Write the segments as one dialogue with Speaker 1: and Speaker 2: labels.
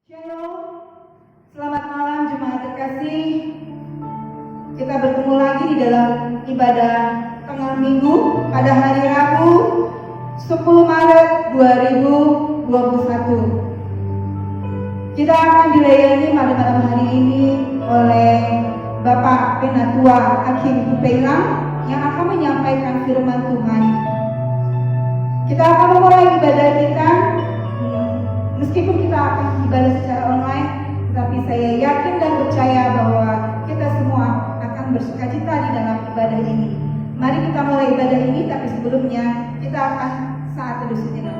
Speaker 1: Shalom, selamat malam jemaat terkasih. Kita bertemu lagi di dalam ibadah tengah minggu pada hari Rabu 10 Maret 2021. Kita akan dilayani pada malam hari ini oleh Bapak Penatua Hakim Kupeilang yang akan menyampaikan firman Tuhan. Kita akan memulai ibadah kita. Meskipun kita akan ibadah secara online, tetapi saya yakin dan percaya bahwa kita semua akan bersukacita di dalam ibadah ini. Mari kita mulai ibadah ini, tapi sebelumnya kita akan saat teduh sejenak.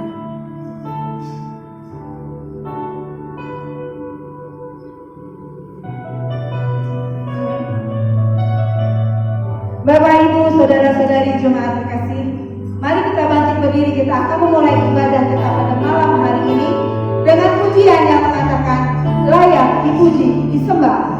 Speaker 1: Bapak, Ibu, saudara-saudari jemaat terkasih, mari kita bangkit berdiri. Kita akan memulai ibadah kita pada malam hari ini dengan pujian yang mengatakan layak dipuji, disembah.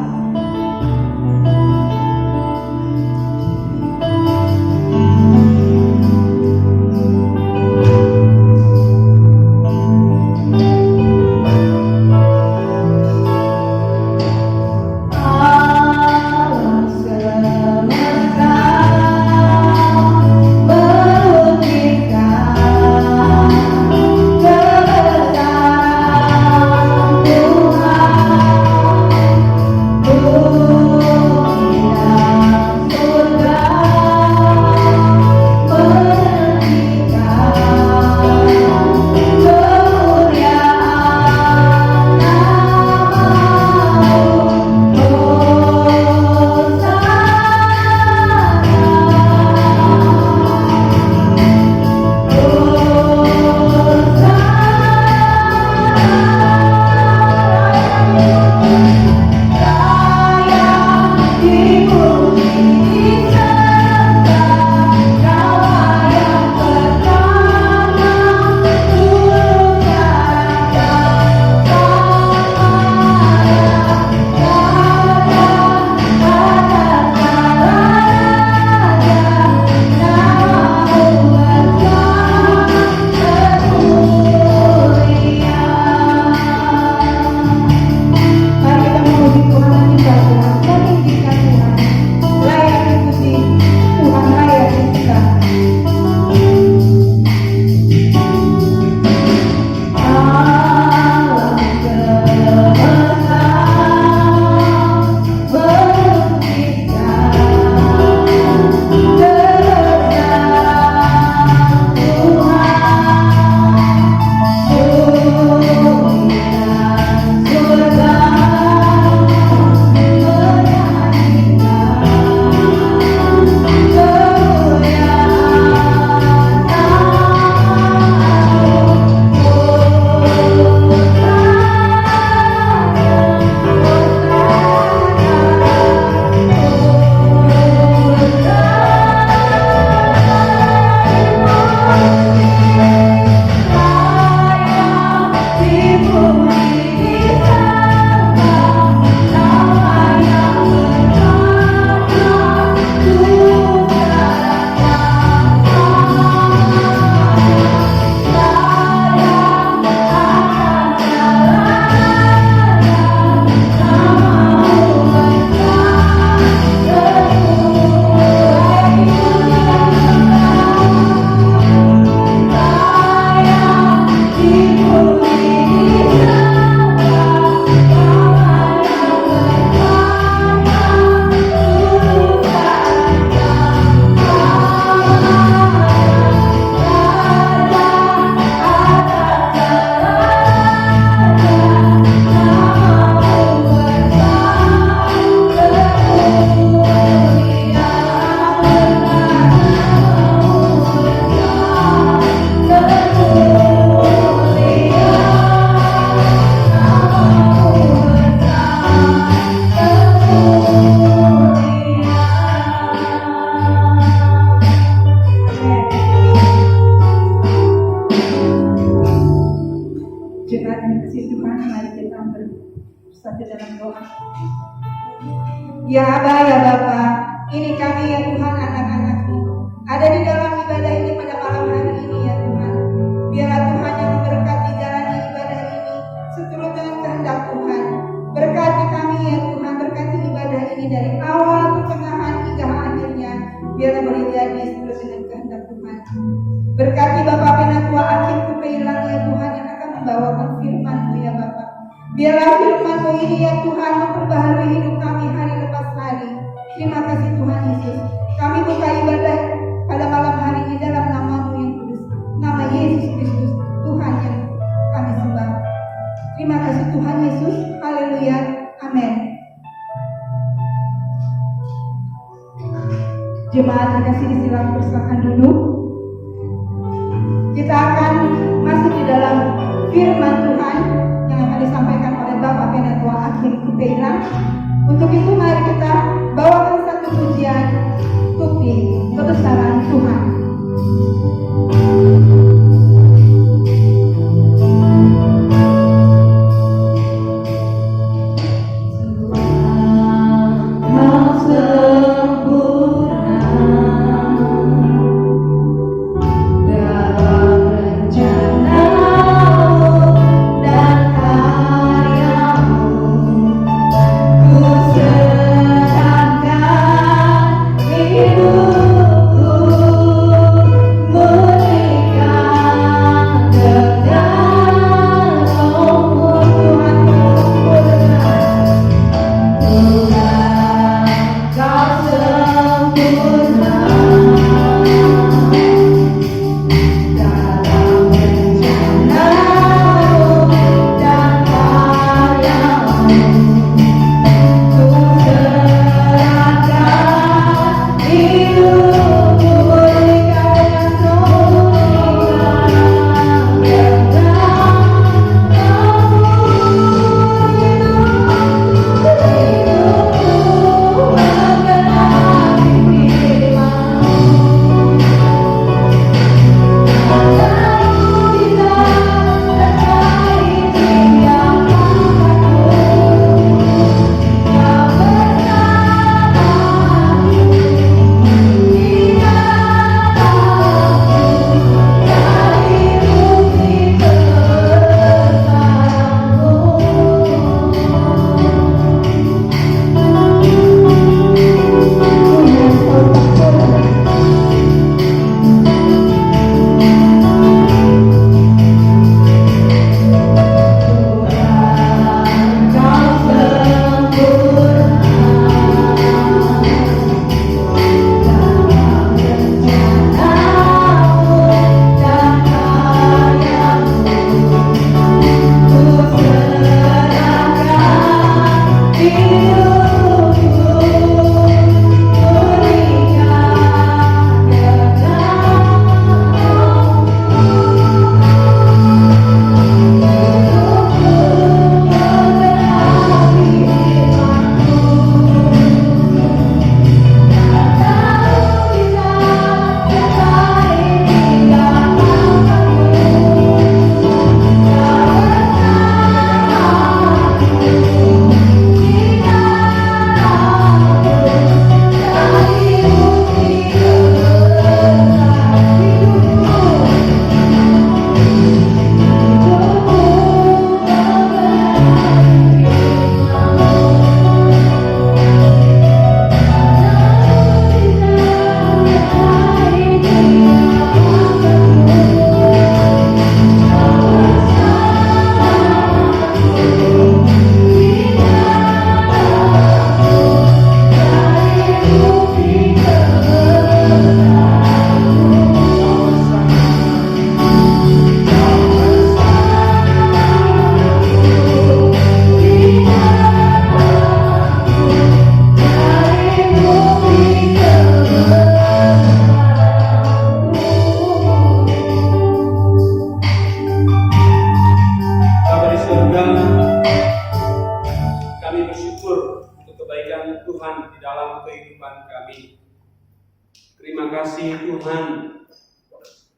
Speaker 1: Ya Aba, ya Bapa, ini kami ya Tuhan, anak-anak-Mu, ada di dalam ibadah ini pada malam hari ini ya Tuhan. Biarlah Tuhan yang memberkati jalani ibadah ini seturut dengan kehendak awal, pertengahan, hingga akhirnya. Biarlah boleh jadi sesuai dengan kehendak Tuhan. Berkati Bapak Penatua Akin Kupeilang ya Tuhan, yang akan membawakan firman-Mu ya Bapak. Biarlah firman-Mu ini ya Tuhan memperbaharui hidup kami hari lepas hari. Terima kasih Tuhan Yesus. Kami buka ibadah pada malam hari ini dalam nama-Mu yang kudus, nama Yesus Kristus, Tuhan yang kami sembah. Terima kasih Tuhan Yesus. Haleluya. Amin. Jemaat terkasih, disilakan persilakan duduk. Kita akan masuk di dalam firman Tuhan yang akan disampaikan oleh Bapak Penatua Akin Kupeilang. Untuk itu mari kita bawakan satu pujian Tupi Kebesaran Tuhan.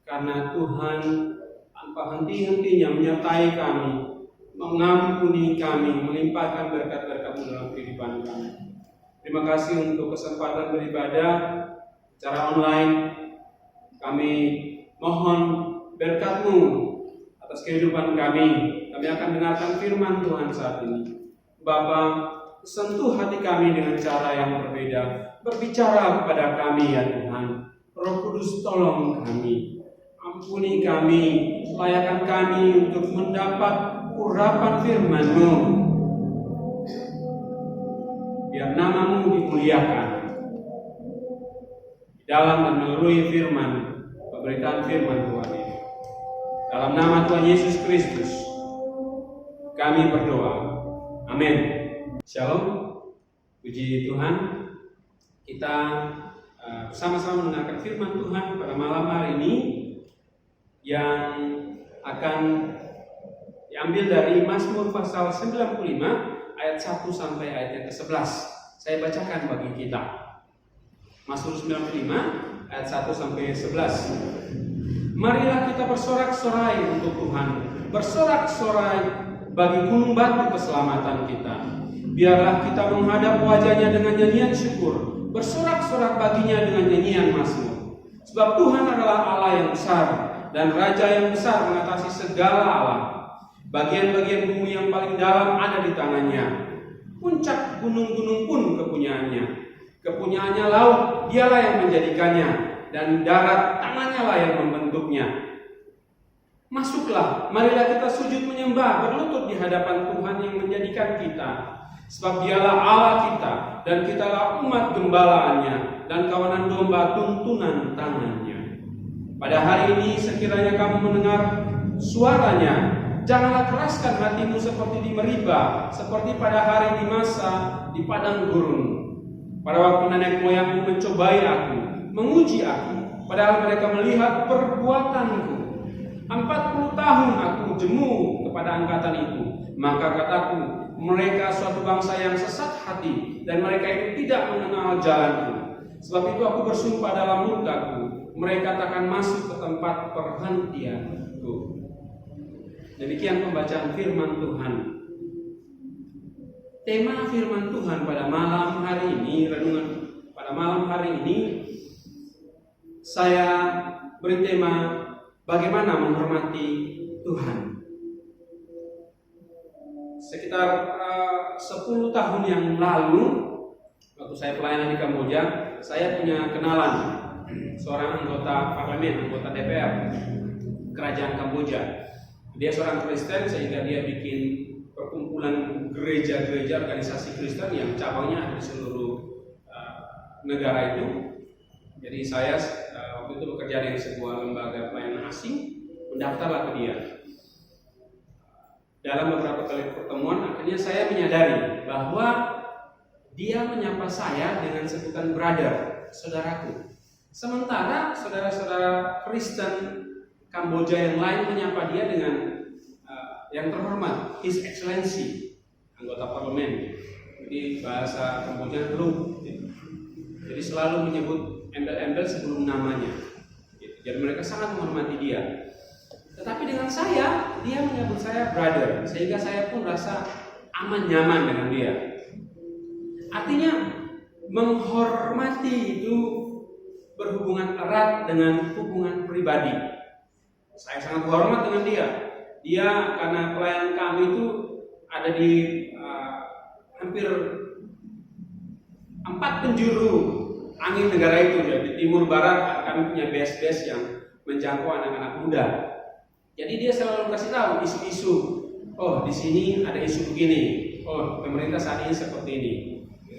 Speaker 2: Karena Tuhan tanpa henti-hentinya menyertai kami, mengampuni kami, melimpahkan berkat-berkat-Mu dalam kehidupan kami. Terima kasih untuk kesempatan beribadah secara online. Kami mohon berkat-Mu atas kehidupan kami. Kami akan dengarkan firman Tuhan saat ini. Bapa, sentuh hati kami dengan cara yang berbeda. Berbicara kepada kami ya Tuhan. Roh Kudus tolong kami. Ampuni kami, layakan kami untuk mendapat urapan firman-Mu. Biar nama-Mu dimuliakan di dalam dan melalui firman, pemberitaan firman Tuhan ini. Dalam nama Tuhan Yesus Kristus kami berdoa. Amin. Shalom. Puji Tuhan. Kita sama-sama mendengarkan firman Tuhan pada malam hari ini yang akan diambil dari Mazmur pasal 95 ayat 1 sampai ayat yang ke-11. Saya bacakan bagi kita. Mazmur 95 ayat 1 sampai 11. Marilah kita bersorak-sorai untuk Tuhan, bersorak-sorai bagi gunung batu keselamatan kita. Biarlah kita menghadap wajahnya dengan nyanyian syukur, bersorak-sorak baginya dengan nyanyian mazmur. Sebab Tuhan adalah Allah yang besar dan Raja yang besar mengatasi segala Allah. Bagian-bagian bumi yang paling dalam ada di tangannya. Puncak gunung-gunung pun kepunyaannya. Kepunyaannya laut, dialah yang menjadikannya, dan darat tangannya lah yang membentuknya. Masuklah, marilah kita sujud menyembah, berlutut di hadapan Tuhan yang menjadikan kita. Sebab dialah Allah kita, dan kitalah umat gembalaannya, dan kawanan domba tuntunan tangannya. Pada hari ini sekiranya kamu mendengar suaranya, janganlah keraskan hatimu seperti di Meriba, seperti pada hari di masa di padang gurun. Pada waktu nenek moyangmu mencobai aku, menguji aku, padahal mereka melihat perbuatanku. 40 tahun aku jemu kepada angkatan itu. Maka kataku, mereka suatu bangsa yang sesat hati, dan mereka itu tidak mengenal jalanku. Sebab itu aku bersumpah dalam murkaku, mereka takkan masuk ke tempat perhentianku. Demikian pembacaan firman Tuhan. Tema firman Tuhan pada malam hari ini, renungan pada malam hari ini, saya beri tema bagaimana menghormati Tuhan. Sekitar 10 tahun yang lalu, waktu saya pelayanan di Kamboja, saya punya kenalan seorang anggota parlemen, anggota DPR kerajaan Kamboja. Dia seorang Kristen sehingga dia bikin perkumpulan gereja-gereja organisasi Kristen yang cabangnya ada di seluruh negara itu. Jadi saya waktu itu bekerja di sebuah lembaga pelayanan asing, mendaftarlah ke dia. Dalam beberapa kali pertemuan, akhirnya saya menyadari bahwa dia menyapa saya dengan sebutan brother, saudaraku. Sementara saudara-saudara Kristen Kamboja yang lain menyapa dia dengan yang terhormat, His Excellency, anggota parlemen. Jadi bahasa Kamboja lu. Jadi selalu menyebut embel-embel sebelum namanya. Jadi mereka sangat menghormati dia. Tetapi dengan saya, dia menyebut saya brother, sehingga saya pun rasa aman nyaman dengan dia. Artinya menghormati itu berhubungan erat dengan hubungan pribadi. Saya sangat hormat dengan dia. Dia karena pelayanan kami itu ada di hampir 4 penjuru angin negara itu ya. Di timur barat kami punya base-base yang menjangkau anak-anak muda. Jadi dia selalu kasih tahu isu-isu. Oh, di sini ada isu begini. Oh, pemerintah saat ini seperti ini.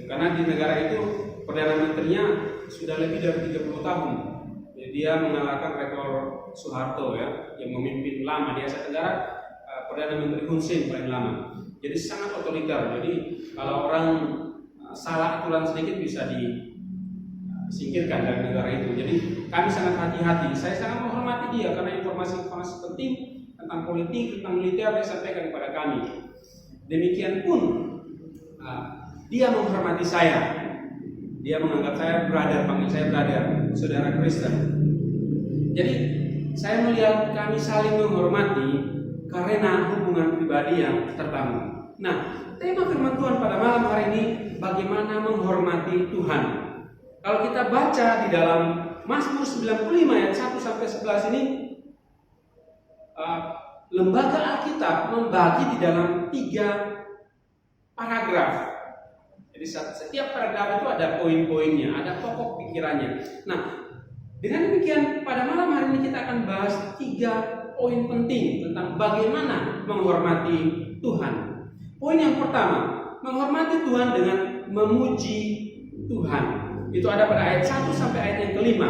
Speaker 2: Karena di negara itu perdana menterinya sudah lebih dari 30 tahun. Jadi dia mengalahkan rekor Soeharto ya, yang memimpin lama di Asia Tenggara. Perdana Menteri Hun Sen paling lama. Jadi sangat otoriter. Jadi kalau orang salah aturan sedikit bisa disingkirkan dari negara itu. Jadi kami sangat hati-hati. Saya sangat menghormati dia karena informasi-informasi penting tentang politik, tentang militer dia sampaikan kepada kami. Demikian pun dia menghormati saya. Dia menganggap saya brother, panggil saya brother, saudara Kristen. Jadi saya melihat kami saling menghormati karena hubungan pribadi yang terbangun. Nah, tema firman Tuhan pada malam hari ini bagaimana menghormati Tuhan. Kalau kita baca di dalam Mazmur 95 ayat 1 sampai 11 ini, lembaga Alkitab membagi di dalam 3 paragraf. Jadi setiap paragraf itu ada poin-poinnya, ada pokok pikirannya. Nah, dengan demikian pada malam hari ini kita akan bahas 3 poin penting tentang bagaimana menghormati Tuhan. Poin yang pertama, menghormati Tuhan dengan memuji Tuhan. Itu ada pada ayat 1 sampai ayat yang kelima.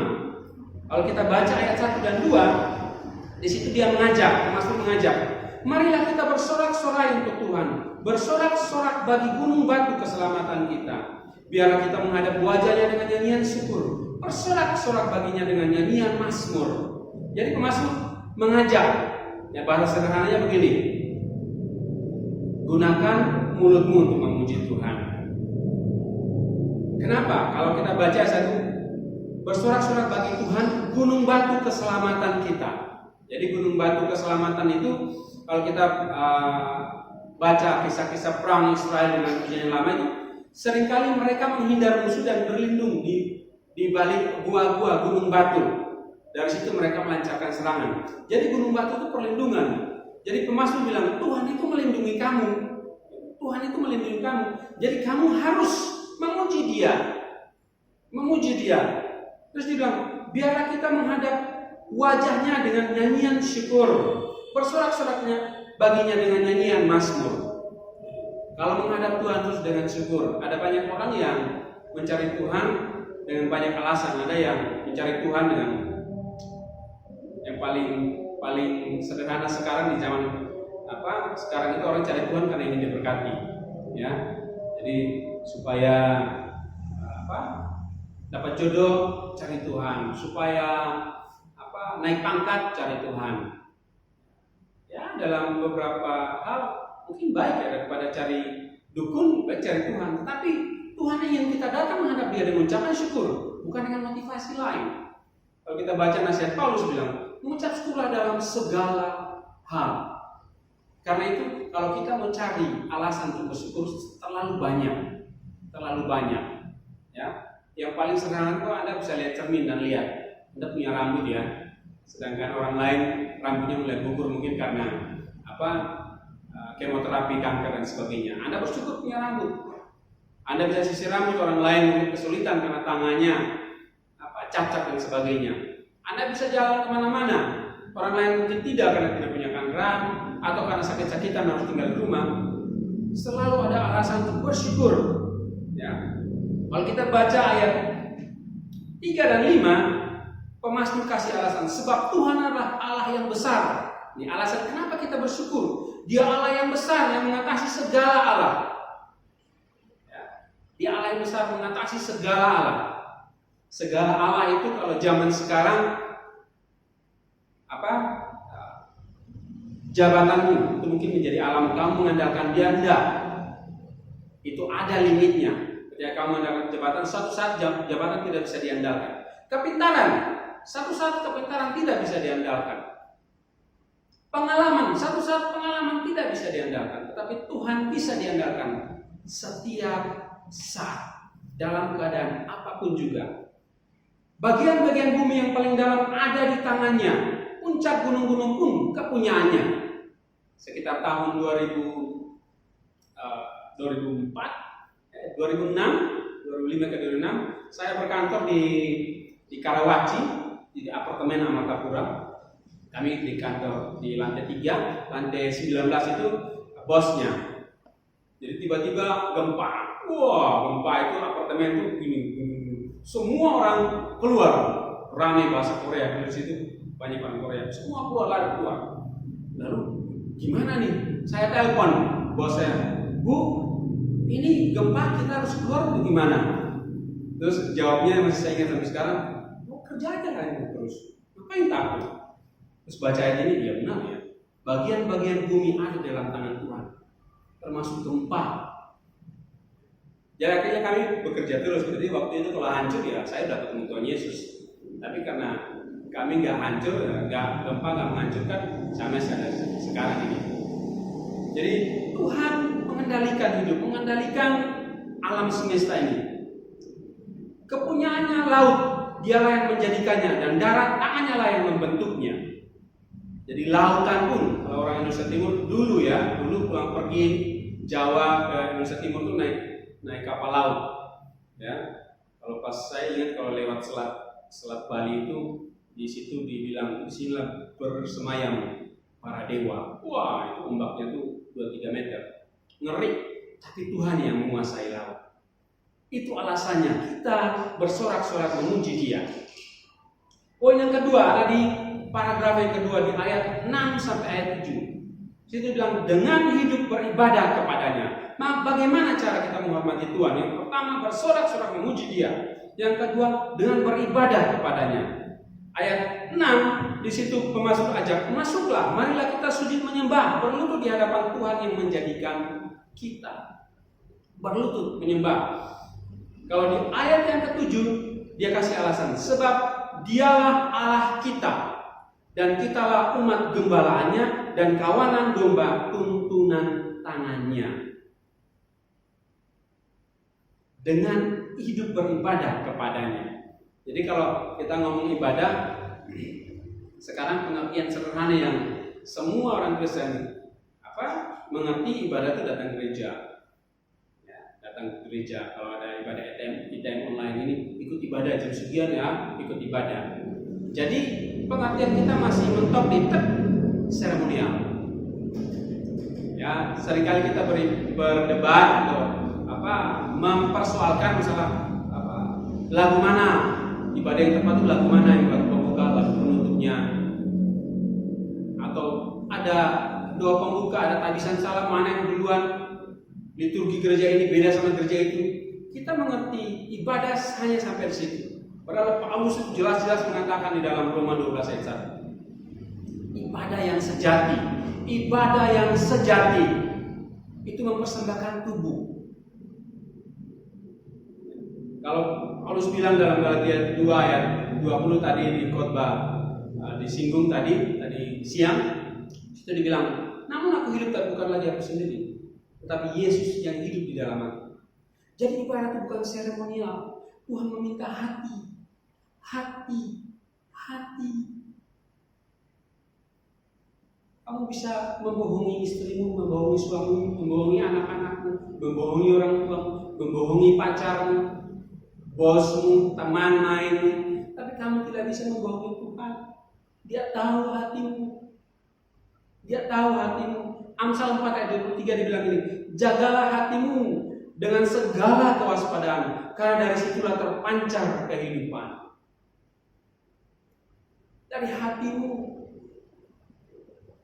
Speaker 2: Kalau kita baca ayat 1 dan 2, di situ dia mengajak, Mazmur mengajak, marilah kita bersorak-sorai untuk Tuhan, bersorak-sorak bagi gunung batu keselamatan kita. Biarlah kita menghadap wajahnya dengan nyanyian syukur, bersorak-sorak baginya dengan nyanyian mazmur. Jadi pemazmur mengajak, ya bahasa sederhananya begini, gunakan mulutmu untuk memuji Tuhan. Kenapa? Kalau kita baca satu, bersorak-sorak bagi Tuhan gunung batu keselamatan kita. Jadi gunung batu keselamatan itu kalau kita baca kisah-kisah perang Israel dengan perjanjian lama itu, seringkali mereka menghindar musuh dan berlindung di balik gua-gua gunung batu. Dari situ mereka melancarkan serangan. Jadi gunung batu itu perlindungan. Jadi pemazmur bilang, Tuhan itu melindungi kamu. Tuhan itu melindungi kamu. Jadi kamu harus memuji Dia. Memuji Dia. Terus dia bilang, biarlah kita menghadap wajahnya dengan nyanyian syukur, bersorak-soraknya baginya dengan nyanyian mazmur. Kalau menghadap Tuhan terus dengan syukur, ada banyak orang yang mencari Tuhan dengan banyak alasan. Ada yang mencari Tuhan dengan yang paling sederhana sekarang di zaman sekarang itu orang cari Tuhan karena ingin diberkati, ya. Jadi supaya dapat jodoh cari Tuhan, supaya naik pangkat cari Tuhan. Ya, dalam beberapa hal mungkin baik ya daripada cari dukun, baik cari Tuhan. Tetapi Tuhan ingin kita datang menghadap Dia dengan ucapan syukur, bukan dengan motivasi lain. Kalau kita baca nasihat Paulus bilang, mengucap syukurlah dalam segala hal. Karena itu kalau kita mencari alasan untuk bersyukur terlalu banyak, ya. Yang paling sederhana itu Anda bisa lihat cermin dan lihat, Anda punya rambut ya, sedangkan orang lain rambutnya mulai gugur mungkin karena kemoterapi, kanker dan sebagainya. Anda bersyukur punya rambut. Anda bisa sisir rambut, orang lain mungkin kesulitan karena tangannya cacat dan sebagainya. Anda bisa jalan kemana-mana, orang lain mungkin tidak karena tidak punya kankeran atau karena sakit-sakitan harus tinggal di rumah. Selalu ada alasan untuk bersyukur, ya. Kalau kita baca ayat 3 dan 5, pemazmur kasih alasan, sebab Tuhan adalah Allah yang besar. Ini alasan kenapa kita bersyukur. Dia Allah yang besar yang mengatasi segala Allah. Ya. Dia Allah yang besar mengatasi segala Allah. Segala Allah itu kalau zaman sekarang jabatanmu itu mungkin menjadi alam, kamu mengandalkan Dia, enggak. Itu ada limitnya. Ketika kamu mengandalkan jabatan, satu saat jabatan tidak bisa diandalkan. Kepintaran, satu saat kepintaran tidak bisa diandalkan. Pengalaman, satu saat pengalaman tidak bisa diandalkan. Tetapi Tuhan bisa diandalkan setiap saat, dalam keadaan apapun juga. Bagian-bagian bumi yang paling dalam ada di tangannya. Puncak gunung-gunung pun kepunyaannya. Sekitar tahun 2006 ke 2006, saya berkantor di Karawaci, di apartemen Amartapura. Kami di kantor di lantai 3, lantai 19 itu bosnya. Jadi tiba-tiba gempa. Wah, gempa itu apartemen itu gini. Semua orang keluar. Ramai bahasa Korea, di situ banyak orang Korea. Semua lari keluar. Lalu gimana nih? Saya telepon bos saya. Bu, ini gempa kita harus keluar atau gimana? Terus jawabnya masih saya ingat sampai sekarang, kerja aja kan terus. Ngapain takut? Terus baca ayat ini, ya benar ya. Bagian-bagian bumi ada dalam tangan Tuhan, termasuk gempa. Jadi akhirnya kami bekerja terus. Jadi waktu itu kalau hancur ya saya udah ketemu Tuhan Yesus. Tapi karena kami nggak hancur, gempa nggak menghancurkan, sama saya sekarang ini. Jadi Tuhan mengendalikan hidup, mengendalikan alam semesta ini. Kepunyaannya laut, Dialah yang menjadikannya, dan darat tangannya lah yang membentuknya. Jadi lautan pun, kalau orang Indonesia Timur dulu pulang pergi Jawa ke Indonesia Timur tuh naik naik kapal laut. Ya, kalau pas saya ingat kalau lewat selat Bali itu di situ dibilang disinilah bersemayam para dewa. Wah, itu ombaknya tuh 2-3 meter, ngeri. Tapi Tuhan yang menguasai laut. Itu alasannya kita bersorak-sorak memuji Dia. Poin yang kedua ada di paragraf yang kedua di ayat 6 sampai ayat 7. Situ bilang dengan hidup beribadah kepadanya. Nah, bagaimana cara kita menghormati Tuhan? Yang pertama bersorak-sorak memuji Dia. Yang kedua dengan beribadah kepadanya. Ayat 6 di situ pemasuk ajak, masuklah, marilah kita sujud menyembah, berlutut di hadapan Tuhan yang menjadikan kita. Berlutut menyembah. Kalau di ayat yang ke-7 dia kasih alasan, sebab Dialah Allah kita dan kitalah umat gembalaannya dan kawanan domba tuntunan tangannya. Dengan hidup beribadah kepadanya. Jadi kalau kita ngomong ibadah, sekarang pengertian sederhana yang semua orang Kristen mengerti ibadah itu datang gereja. Datang ke gereja. Kalau ada ibadah ITM online ini ikut ibadah jam sekian ya, ikut ibadah. Jadi pengertian kita masih mentok di seremonial. Ya, seringkali kita berdebat atau mempersoalkan masalah lagu mana ibadah yang tepat itu, lagu mana yang lagu pembuka, lagu penutupnya, atau ada doa pembuka, ada tabisan salam, mana yang duluan. Liturgi gereja ini beda sama gereja itu. Kita mengerti ibadah hanya sampai di situ. Padahal Paulus itu jelas-jelas mengatakan di dalam Roma 12 ayat 1. Ibadah yang sejati itu mempersembahkan tubuh. Kalau Paulus bilang dalam Galatia 2 ayat 20 tadi di khotbah disinggung tadi siang, itu dibilang, namun aku hidup tak bukan lagi aku sendiri, tetapi Yesus yang hidup di dalam aku. Jadi ibadah itu bukan seremonial. Tuhan meminta hati. Kamu bisa membohongi istrimu, membohongi suamimu, membohongi anak-anakmu, membohongi orang tuamu, membohongi pacarmu, bosmu, teman mainmu, tapi kamu tidak bisa membohongi Tuhan. Dia tahu hatimu. Amsal 4 ayat 23 dibilang ini, jagalah hatimu dengan segala kewaspadaan, karena dari situlah terpancar kehidupan. Dari hatimu.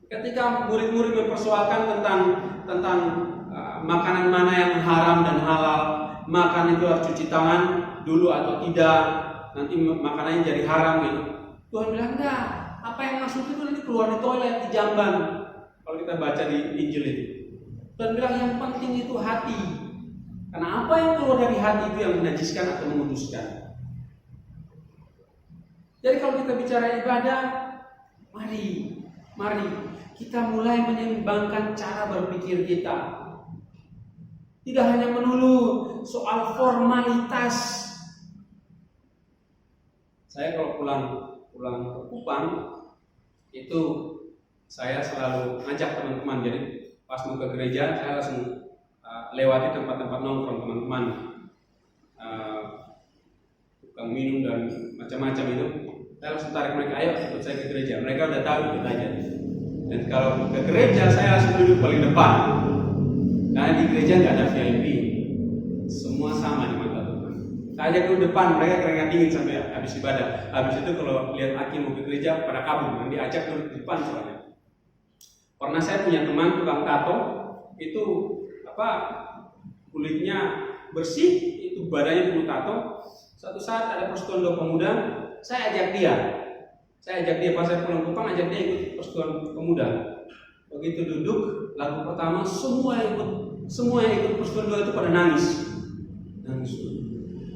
Speaker 2: Ketika murid-murid mempersoalkan tentang makanan mana yang haram dan halal, makan itu harus cuci tangan dulu atau tidak, nanti makanannya jadi haram gitu. Tuhan bilang enggak, apa yang masuk itu nanti keluar di toilet, di jamban. Kalau kita baca di Injil itu, Tuhan bilang yang penting itu hati. Karena apa yang keluar dari hati itu yang menajiskan atau menguduskan. Jadi kalau kita bicara ibadah, mari kita mulai menyeimbangkan cara berpikir kita. Tidak hanya melulu soal formalitas. Saya kalau pulang ke Kupang itu saya selalu ngajak teman-teman. Jadi pas mau ke gereja saya langsung lewati tempat-tempat nongkrong teman-teman, tukang minum dan macam-macam itu. Saya langsung tarik mereka, ayo ikut saya ke gereja. Mereka udah tahu ikut aja. Dan kalau ke gereja saya langsung duduk paling depan. Karena di gereja nggak ada VIP, semua sama di mata Tuhan. Saya ajak duduk depan, mereka keringat dingin sampai habis ibadah. Habis itu kalau lihat Aki mau ke gereja pada kabur, nanti ajak duduk di depan soalnya. Pernah saya punya teman tukang tato, itu kulitnya bersih, itu badannya penuh tato. Suatu saat ada persekutuan doa pemuda, saya ajak dia pas saya pulang Kupang, ajak dia ikut persekutuan pemuda. Begitu duduk, lagu pertama semua yang ikut persekutuan doa itu pada nangis.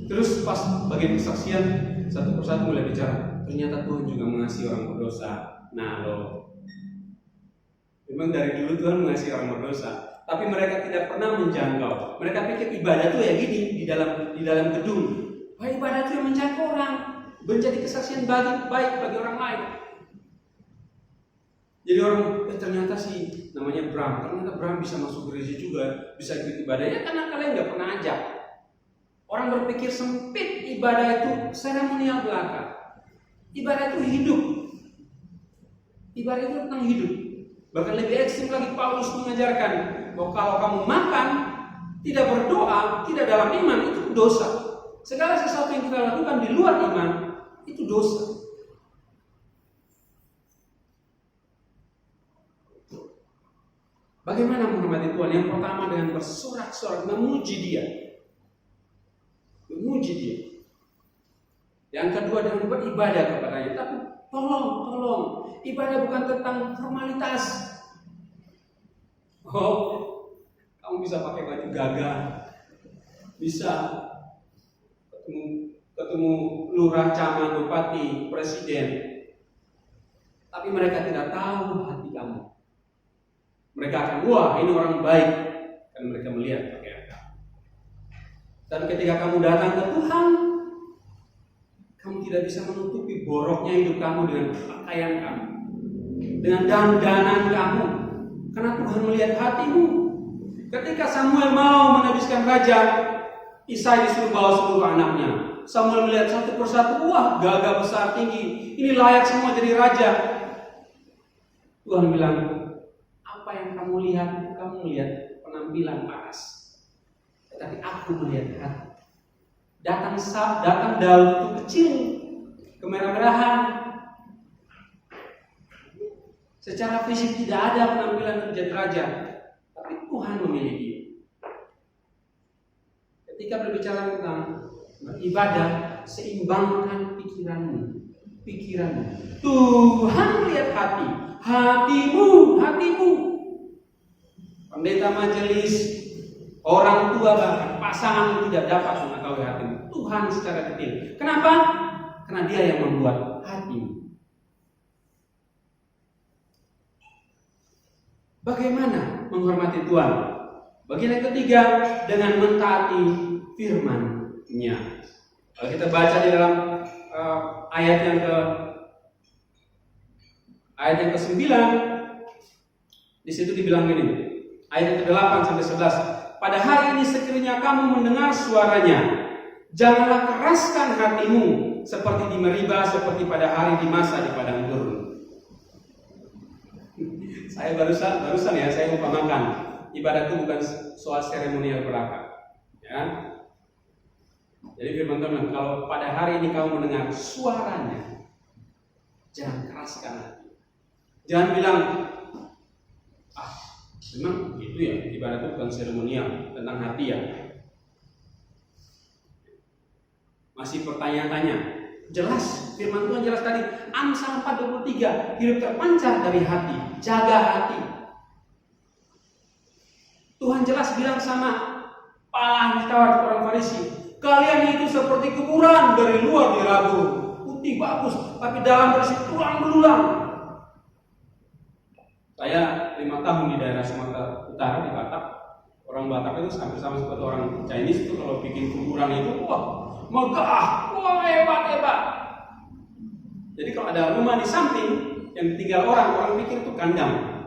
Speaker 2: Terus pas bagian kesaksian, satu persatu mulai bicara, ternyata Tuhan juga mengasihi orang berdosa. Nah loh, memang dari dulu Tuhan mengasihi orang berdosa, tapi mereka tidak pernah menjangkau. Mereka pikir ibadah itu ya gini di dalam gedung. Wah, ibadah itu yang menjangkau orang, menjadi kesaksian baik bagi orang lain. Jadi orang, ternyata sih namanya Bram, ternyata Bram bisa masuk gereja juga, bisa ikut ibadah. Ya karena kalian nggak pernah ajak. Orang berpikir sempit, ibadah itu seremonial belaka. Ibadah itu hidup. Ibadah itu tentang hidup. Bahkan lebih ekstrim lagi Paulus mengajarkan bahwa kalau kamu makan, tidak berdoa, tidak dalam iman, itu dosa. Segala sesuatu yang kita lakukan di luar iman, itu dosa. Bagaimana menghormati Tuhan? Yang pertama dengan bersorak-sorak, memuji Dia. Memuji Dia. Yang kedua dengan beribadah kepadanya. Tapi tolong, ibadah bukan tentang formalitas. Oh, kamu bisa pakai baju gagah, bisa ketemu lurah, camat, bupati, presiden, tapi mereka tidak tahu hati kamu. Mereka akan, wah ini orang baik, kan mereka melihat pakaian kamu. Dan ketika kamu datang ke Tuhan, kamu tidak bisa menutupi boroknya hidup kamu dengan pakaian kamu, dengan dandanan kamu, karena Tuhan melihat hatimu. Ketika Samuel mau menghabiskan raja, Isai disuruh bawa seluruh anaknya. Samuel melihat satu persatu, wah gagah besar tinggi, ini layak semua jadi raja. Tuhan bilang, apa yang kamu lihat? Kamu melihat penampilan paras, tetapi aku melihat hati. Datang Daud itu kecil, kemerah-merahan, secara fisik tidak ada penampilan menjadi raja, tapi Tuhan memilih dia. Ketika berbicara tentang beribadah, seimbangkan pikiranmu. Tuhan melihat hatimu. Pendeta majelis, orang tua bahkan pasangan tidak dapat mengetahui hatimu. Tuhan secara detail. Kenapa? Karena Dia yang membuat hatimu. Bagaimana menghormati Tuhan? Bagian yang ketiga, dengan mentaati firman-Nya. Kalau kita baca di dalam ayat yang ke-9, di situ dibilang gini, ayat yang ke-8 sampai 11. Pada hari ini sekiranya kamu mendengar suaranya, janganlah keraskan hatimu seperti di Meriba, seperti pada hari di masa di padang gurun. Saya barusan ya, saya umpamakan ibadah itu bukan soal seremonial belaka, ya. Jadi firman Tuhan, kalau pada hari ini kamu mendengar suaranya, jangan keraskan hati. Jangan bilang, memang gitu ya, ibadah itu bukan seremonial, tentang hati ya. Masih pertanyaan-tanya. Jelas, firman Tuhan jelas tadi, Amsal 4:23, hidup terpancar dari hati, jaga hati. Tuhan jelas bilang sama para ditawar orang Farisi, kalian itu seperti kuburan, dari luar dirabur, putih bagus, tapi dalam berisi tulang belulang. Saya 5 tahun di daerah Sumatera Utara di Batak. Orang Batak itu hampir sama seperti orang Chinese itu kalau bikin kuburan itu, wah megah, wah hebat. Jadi kalau ada rumah di samping yang ditinggal orang pikir itu kandang.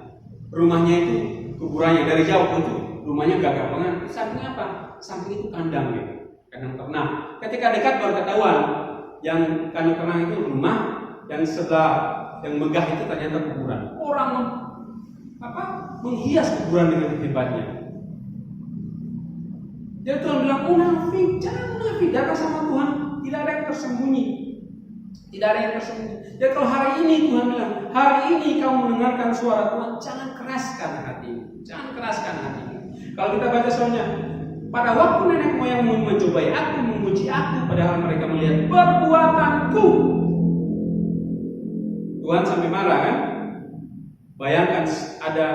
Speaker 2: Rumahnya itu kuburannya dari jauh itu rumahnya gagah banget. Sampingnya apa? Samping itu kandang gitu. Kandang ternak. Ketika dekat baru ketahuan yang kandang ternak itu rumah, yang sebelah yang megah itu ternyata kuburan. Orang menghias kuburan dengan hebatnya. Jadi Tuhan bilang, munafik, jangan munafik, datang sama Tuhan, tidak ada yang tersembunyi. Jadi kalau hari ini Tuhan bilang, hari ini kamu mendengarkan suara Tuhan, jangan keraskan hatimu. Kalau kita baca soalnya, pada waktu nenek moyangmu mencobai aku, memuji aku, padahal mereka melihat perbuatanku. Tuhan sampai marah kan? Bayangkan ada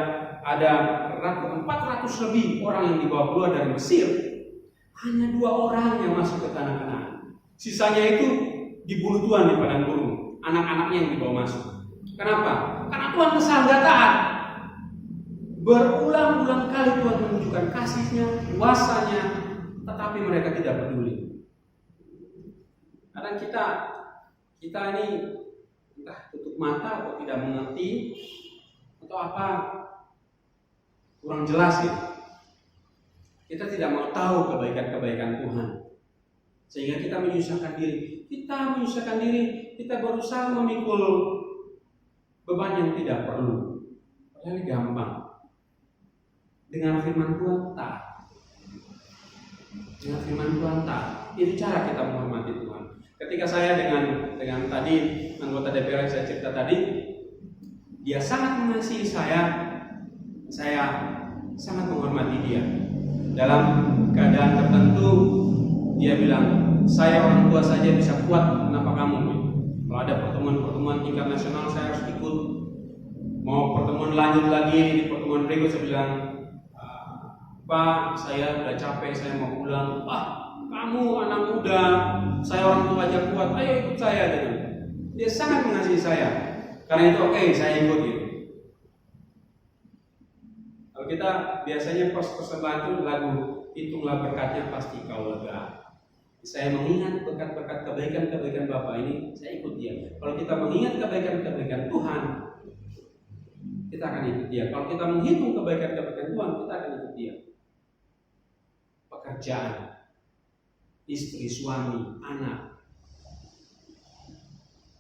Speaker 2: 400 lebih orang yang dibawa keluar dari Mesir. Hanya 2 orang yang masuk ke tanah Kanaan. Sisanya itu dibunuh Tuhan di padang gurun. Anak-anaknya yang dibawa masuk. Kenapa? Karena Tuhan kesal, gak taat. Berulang-ulang kali Tuhan menunjukkan kasih-Nya, kuasa-Nya, tetapi mereka tidak peduli. Kadang kita ini entah tutup mata atau tidak mengerti, atau apa, kurang jelas gitu. Kita tidak mau tahu kebaikan-kebaikan Tuhan, sehingga kita menyusahkan diri. Kita berusaha memikul beban yang tidak perlu. Padahal gampang. Dengan firman Tuhan taat. Itu cara kita menghormati Tuhan. Ketika saya dengan tadi anggota DPR yang saya cerita tadi, dia sangat mengasihi saya sangat menghormati dia. Dalam keadaan tertentu dia bilang, saya orang tua saja bisa kuat, kenapa kamu? Kalau ada pertemuan tingkat nasional saya harus ikut. Mau pertemuan lanjut lagi, di pertemuan berikut saya bilang, Pak, saya udah capek, saya mau pulang. Kamu anak muda, saya orang tua aja kuat, ayo ikut saya. Dia sangat mengasihi saya. Karena itu oke, saya ikut gitu. Kalau kita biasanya persembahan itu lagu hitunglah berkatnya pasti kau lega. Saya mengingat berkat-berkat kebaikan Bapak ini, saya ikut dia. Kalau kita mengingat kebaikan Tuhan, kita akan ikut dia. Kalau kita menghitung kebaikan Tuhan, kita akan ikut dia. Pekerjaan, istri, suami, anak,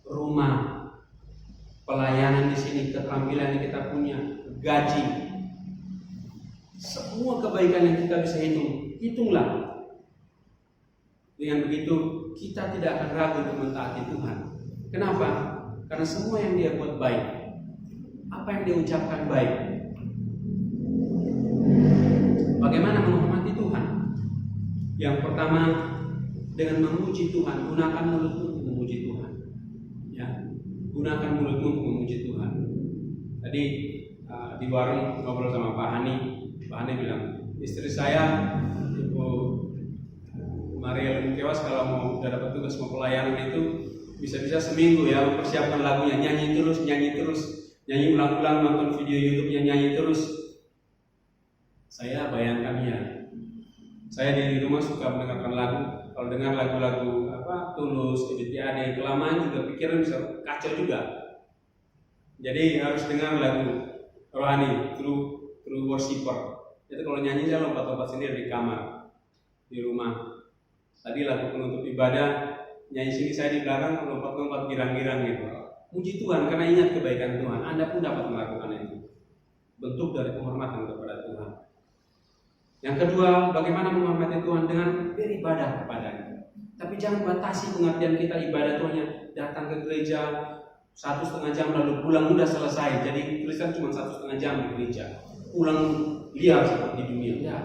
Speaker 2: rumah, pelayanan di sini, keterampilan yang kita punya, gaji, semua kebaikan yang kita bisa hitunglah. Dengan begitu kita tidak akan ragu untuk mentaati Tuhan. Kenapa? Karena semua yang dia buat baik. Apa yang dia ucapkan baik. Bagaimana menghormati Tuhan? Yang pertama, dengan memuji Tuhan. Gunakan mulutmu untuk memuji Tuhan. Ya, gunakan mulutmu untuk memuji Tuhan. Tadi di warung ngobrol sama Pak Hani bilang, istri saya, Ibu Maria Lumkewas, kalau mau udah dapat tugas mau pelayanan itu bisa-bisa seminggu ya mempersiapkan lagunya, nyanyi terus, nyanyi ulang-ulang, nonton video YouTube-nya, nyanyi terus. Saya bayangkan ya, saya di rumah suka mendengarkan lagu. Kalau dengar lagu-lagu Tulus, EBTAD, kelamaan juga pikiran bisa kacau juga. Jadi harus dengar lagu rohani, true worshiper. Jadi kalau nyanyi saya lompat-lompat sendiri di kamar, di rumah. Tadi lagu penutup ibadah, nyanyi sini saya di belakang lompat-lompat girang-girang gitu. Puji Tuhan karena ingat kebaikan Tuhan. Anda pun dapat melakukan itu. Bentuk dari penghormatan kepada Tuhan. Yang kedua, bagaimana menghormati Tuhan? Dengan beribadah kepadanya. Tapi jangan batasi pengertian kita ibadah Tuhan, datang ke gereja 1,5 jam lalu pulang udah selesai. Jadi Kristen cuma 1,5 jam di gereja, pulang liar seperti dunia. Ya,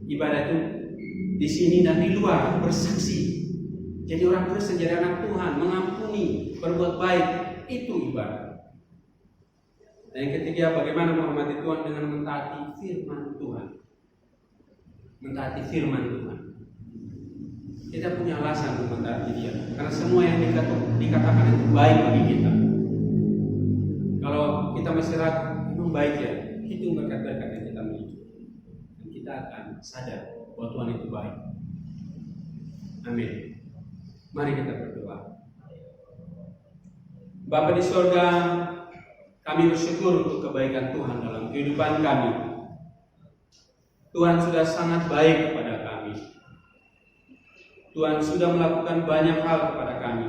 Speaker 2: ibadah itu di sini dan di luar bersaksi. Jadi orang Kristen, jadi anak Tuhan, mengampuni, berbuat baik, itu ibadah. Dan yang ketiga, bagaimana menghormati Tuhan? Dengan mentaati firman Tuhan. Mentaati firman Tuhan. Kita punya alasan untuk mentaati Dia, karena semua yang dikatakan itu baik bagi kita. Kalau kita masih ragu, memang baik ya, hitung berkat-berkat yang kita miliki, dan kita akan sadar bahwa Tuhan itu baik. Amin. Mari kita berdoa. Bapa di surga, kami bersyukur untuk kebaikan Tuhan dalam kehidupan kami. Tuhan sudah sangat baik kepada kami. Tuhan sudah melakukan banyak hal kepada kami.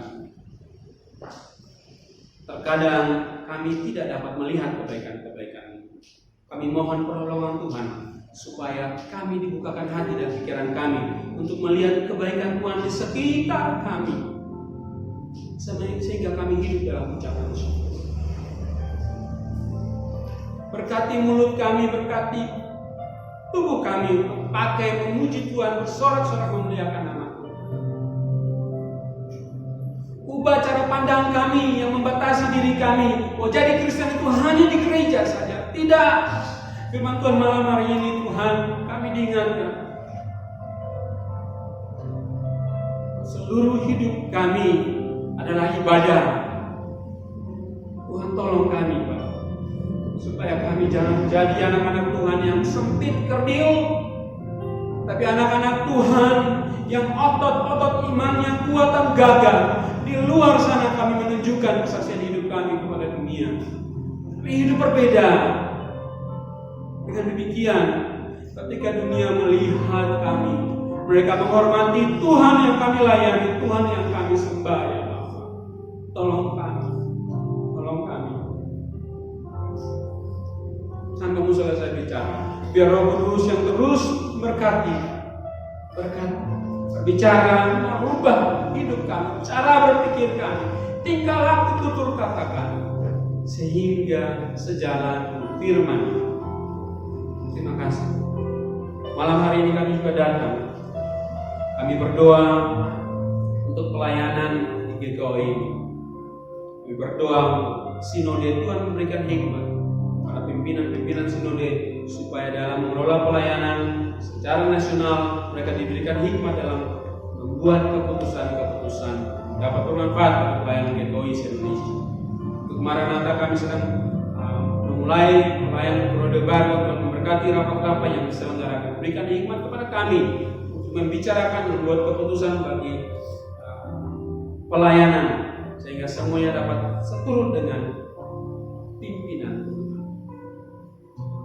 Speaker 2: Terkadang kami tidak dapat melihat kebaikan-kebaikan. Kami mohon pertolongan Tuhan supaya kami dibukakan hati dan pikiran kami untuk melihat kebaikan Tuhan di sekitar kami, sehingga kami hidup dalam ucapan syukur. Berkati mulut kami, berkati tubuh kami, pakai memuji Tuhan, bersorak-sorak memuliakan nama Tuhan. Ubah cara pandang kami yang membatasi diri kami. Oh, jadi Kristen itu hanya di gereja saja. Tidak. Firman Tuhan malam hari ini, Tuhan, kami diingatkan seluruh hidup kami adalah ibadah. Tuhan tolong kami, Pak, supaya kami jangan menjadi anak-anak Tuhan yang sempit kerdil, tapi anak-anak Tuhan yang otot-otot imannya kuat dan gagah. Di luar sana kami menunjukkan kesaksian hidup kami kepada dunia. Kami hidup berbeda. Dengan demikian, ketika dunia melihat kami, mereka menghormati Tuhan yang kami layani, Tuhan yang kami sembah, ya Bapa. Tolong kami. Sampai kamu selesai bicara, biar Roh Kudus yang terus berkati, berbicara, merubah hidup kami, cara berpikir kami, tingkah laku tutur kata kami, sehingga sejalan firman. Terima kasih. Malam hari ini kami juga datang. Kami berdoa untuk pelayanan di GKI ini. Kami berdoa sinode Tuhan memberikan hikmat para pimpinan sinode supaya dalam mengelola pelayanan secara nasional mereka diberikan hikmat dalam membuat keputusan-keputusan dapat bermanfaat bagi pelayanan GKI Indonesia. Untuk Maranatha kami sedang memulai pelayanan periode baru untuk memberkati rapat-rapat yang diselenggarakan. Berikan hikmat kepada kami untuk membicarakan dan membuat keputusan bagi pelayanan sehingga semuanya dapat seturut dengan pimpinan.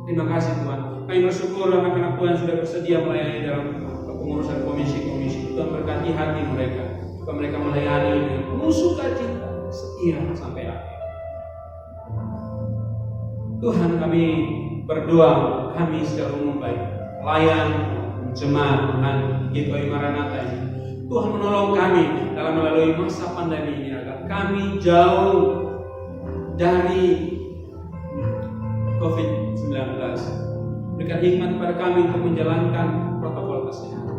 Speaker 2: Terima kasih Tuhan. Kami bersyukur anak-anak Tuhan sudah bersedia melayani dalam pengurusan komisi-komisi. Tuhan berkati hati mereka supaya mereka melayani dengan penuh sukacita, setia sampai akhir. Tuhan, kami berdoa kami secara umum baik pelayan jemaat Tuhan GKI Maranatha ini. Tuhan menolong kami dalam melalui masa pandemi ini agar kami jauh dari COVID-19. Berikan hikmat kepada kami untuk menjalankan protokol kesehatan.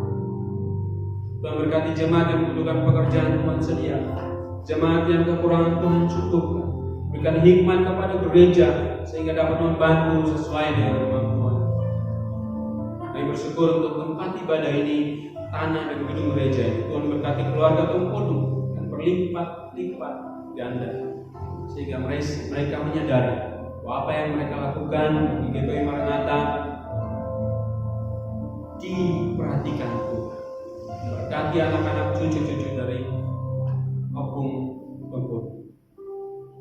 Speaker 2: Tuhan berkati jemaat yang membutuhkan pekerjaan, Tuhan sediakan. Jemaat yang kekurangan, Tuhan cukupkan. Berikan hikmat kepada gereja sehingga dapat membantu sesuai dengan kemampuan. Kami bersyukur untuk tempat ibadah ini, tanah dan gedung gereja ini. Tuhan berkati keluarga Tumpodu dan berlipat-lipat ganda sehingga mereka menyadari bahwa apa yang mereka lakukan di GKI Maranatha diperhatikan Tuhan. Berkati anak-anak cucu-cucu dari Opung Tumpodu.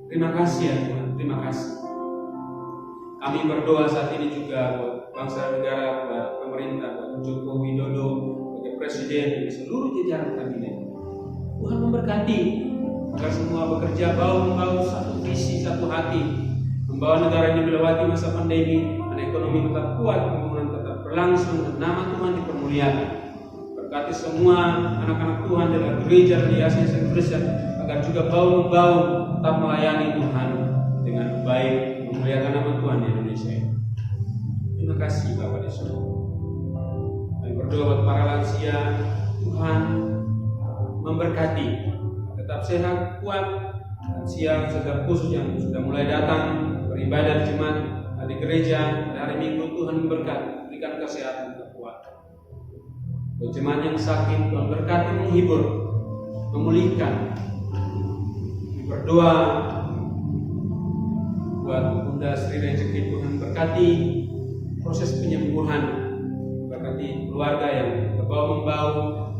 Speaker 2: Terima kasih ya Tuhan, terima kasih. Kami berdoa saat ini juga buat bangsa negara, buat pemerintah, buat Joko Widodo, sebagai presiden dan seluruh jajaran kabinet. Tuhan memberkati agar semua bekerja bahu-membahu satu visi, satu hati, membawa negara ini melewati masa pandemi, dan ekonomi tetap kuat, pembangunan tetap berlangsung, dan nama Tuhan dipermuliakan. Berkati semua anak-anak Tuhan dari gereja di Asia Kristen agar juga bahu-membahu tetap melayani Tuhan dengan baik, memuliakan nama Tuhan di Indonesia ini. Terima kasih Bapak di surga. Kami berdoa buat para lansia, Tuhan memberkati, tetap sehat, kuat, lansia secara khusus yang sudah mulai datang beribadah di jemaat di gereja hari Minggu. Tuhan memberkati, berikan kesehatan kekuatan. Buat jemaat yang sakit, Tuhan berkati, menghibur, memulihkan. Berdoa buat Bunda Sri Rezeki, Tuhan berkati proses penyembuhan, berkati keluarga yang membawa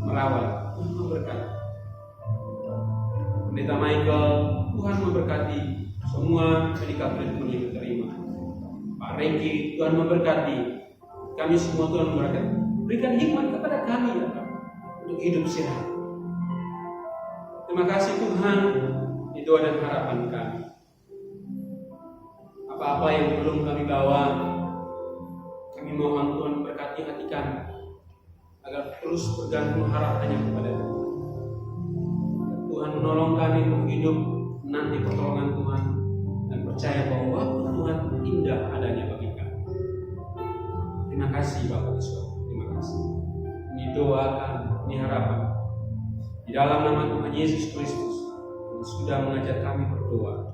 Speaker 2: merawat, Tuhan memberkati. Pendeta Michael, Tuhan memberkati semua medical treatment yang diterima. Pak Reki, Tuhan memberkati kami semua, Tuhan memberkati. Berikan hikmat kepada kami ya Pak, untuk hidup sehat. Terima kasih Tuhan, doa dan harapan kami. Apa-apa yang belum kami bawa, kami mohon Tuhan berkati hati kami agar terus bergantung harapannya kepada Tuhan. Tuhan menolong kami untuk hidup menanti pertolongan Tuhan dan percaya bahwa waktu Tuhan indah adanya bagi kami. Terima kasih Bapak Yesus. Terima kasih. Ini doa kami, ini harapan. Di dalam nama Tuhan Yesus Kristus sudah mengajar kami berdoa.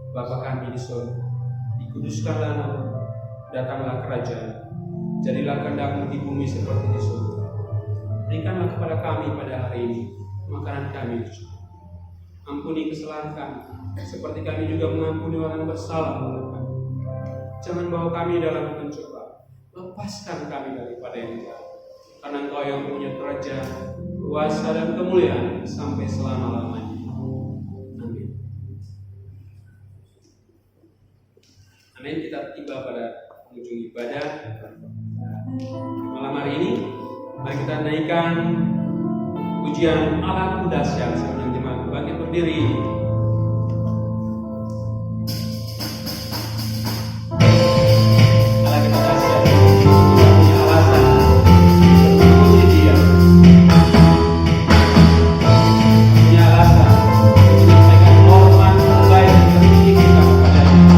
Speaker 2: Bapa kami di surga, dikuduskanlah namamu, datanglah kerajaan, jadilah kehendak-Mu di bumi seperti di surga. Berikanlah kepada kami pada hari ini makanan kami. Ampuni kesalahan kami, seperti kami juga mengampuni orang yang bersalah kepada kami. Jangan bawa kami dalam pencobaan, lepaskan kami daripada yang jahat. Karena Engkau yang punya kerajaan, kuasa dan kemuliaan sampai selama-lamanya. Amin. Kita tiba pada penghujung ibadah malam hari ini. Mari kita naikkan pujian Allah dahsyat sebelum jemaat bangkit berdiri. Allah kita dahsyat, kita punya alasan untuk memuji Dia. Punya alasan untuk menyampaikan hormat terbaik tertinggi kita kepada-Nya.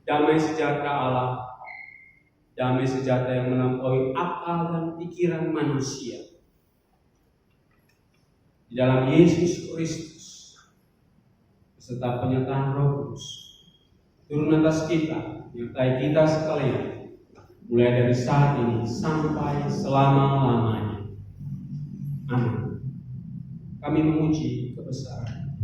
Speaker 2: Damai sejahtera Allah, damai sejahtera yang melampaui akal dan pikiran manusia, di dalam Yesus Kristus beserta penyertaan Roh Kudus turun atas kita, menyertai kita sekalian, mulai dari saat ini sampai selama-lamanya. Amin. Kami memuji kebesaran